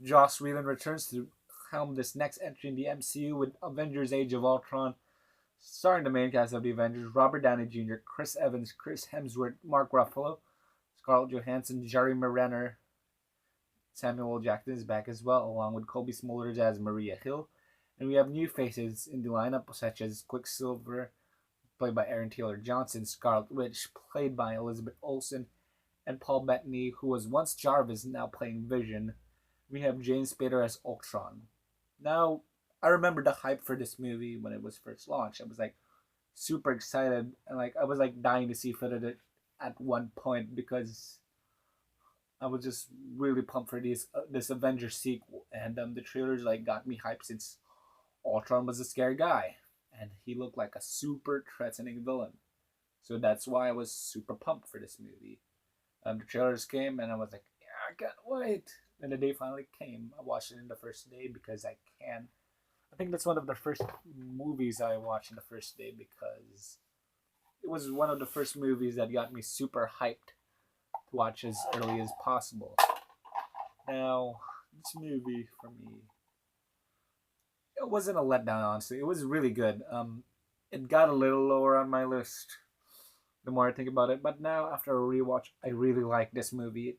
Joss Whedon returns to helm this next entry in the MCU with Avengers: Age of Ultron, starring the main cast of the Avengers: Robert Downey Jr., Chris Evans, Chris Hemsworth, Mark Ruffalo, Scarlett Johansson, Jeremy Renner, Samuel L. Jackson is back as well, along with Kobe Smulders as Maria Hill. And we have new faces in the lineup, such as Quicksilver, played by Aaron Taylor Johnson, Scarlet Witch, played by Elizabeth Olsen, and Paul Bettany, who was once Jarvis, now playing Vision. We have James Spader as Ultron. Now, I remember the hype for this movie when it was first launched. I was like super excited, and like I was like dying to see footage at one point because I was just really pumped for this Avengers sequel, and the trailers like got me hyped since Ultron was a scary guy, and he looked like a super threatening villain. So that's why I was super pumped for this movie. The trailers came, and I was like, yeah, I can't wait. And the day finally came. I watched it in the first day because I can. I think that's one of the first movies I watched in the first day because it was one of the first movies that got me super hyped to watch as early as possible. Now, this movie for me, it wasn't a letdown. Honestly, it was really good. It got a little lower on my list the more I think about it, but now after a rewatch, I really like this movie.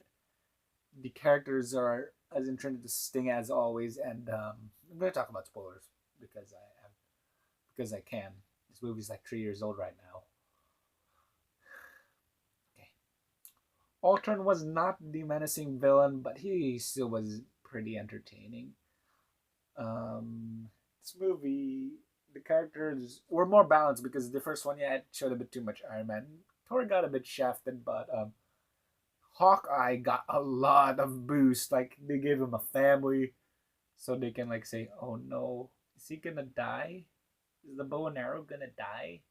The characters are as interesting as always, and I'm gonna talk about spoilers because because I can. This movie's like 3 years old right now. Okay. Ultron was not the menacing villain, but he still was pretty entertaining. This movie, the characters were more balanced because the first one, yeah, it showed a bit too much Iron Man. Thor got a bit shafted, but Hawkeye got a lot of boost. Like they gave him a family, so they can like say, "Oh no, is he gonna die? Is the bow and arrow gonna die?"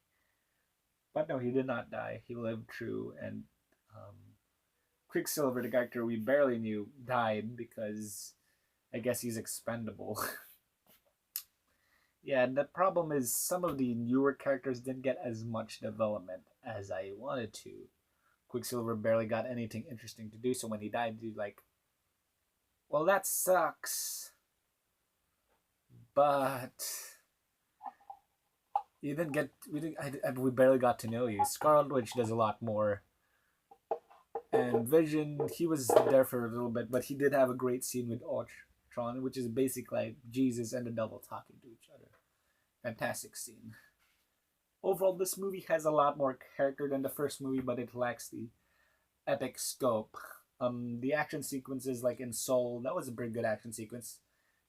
But no, he did not die. He lived through, and um, Quicksilver, the character we barely knew, died because I guess he's expendable. Yeah, and the problem is some of the newer characters didn't get as much development as I wanted to. Quicksilver barely got anything interesting to do, so when he died, you like, well, that sucks. But you didn't get we barely got to know you. Scarlet Witch does a lot more, and Vision, he was there for a little bit, but he did have a great scene with Ultron, which is basically like Jesus and the devil talking to each other. Fantastic scene. Overall, this movie has a lot more character than the first movie, but it lacks the epic scope. The action sequences, like in Soul, that was a pretty good action sequence.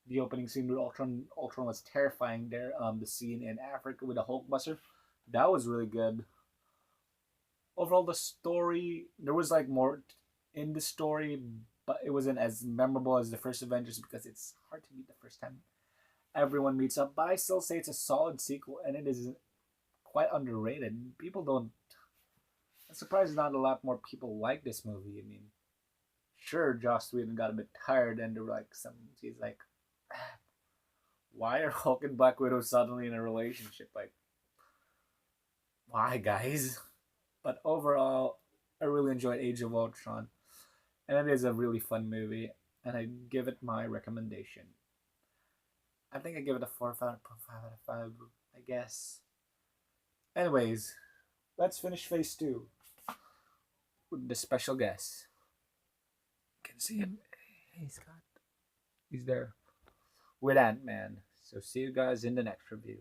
The opening scene with Ultron was terrifying. There, the scene in Africa with the Hulkbuster, that was really good. Overall, the story, there was like more in the story, but it wasn't as memorable as the first Avengers because it's hard to meet the first time everyone meets up. But I still say it's a solid sequel, and it is quite underrated. People don't. I'm surprised not a lot more people like this movie. I mean, sure, Joss Whedon got a bit tired, and there were like some. He's like, why are Hulk and Black Widow suddenly in a relationship? Like, why, guys? But overall, I really enjoyed Age of Ultron, and it is a really fun movie, and I give it my recommendation. I think I give it a 4.5 out of 5, I guess. Anyways, let's finish phase 2 with the special guest. You can see him. Hey, Scott. He's there with Ant-Man. So see you guys in the next review.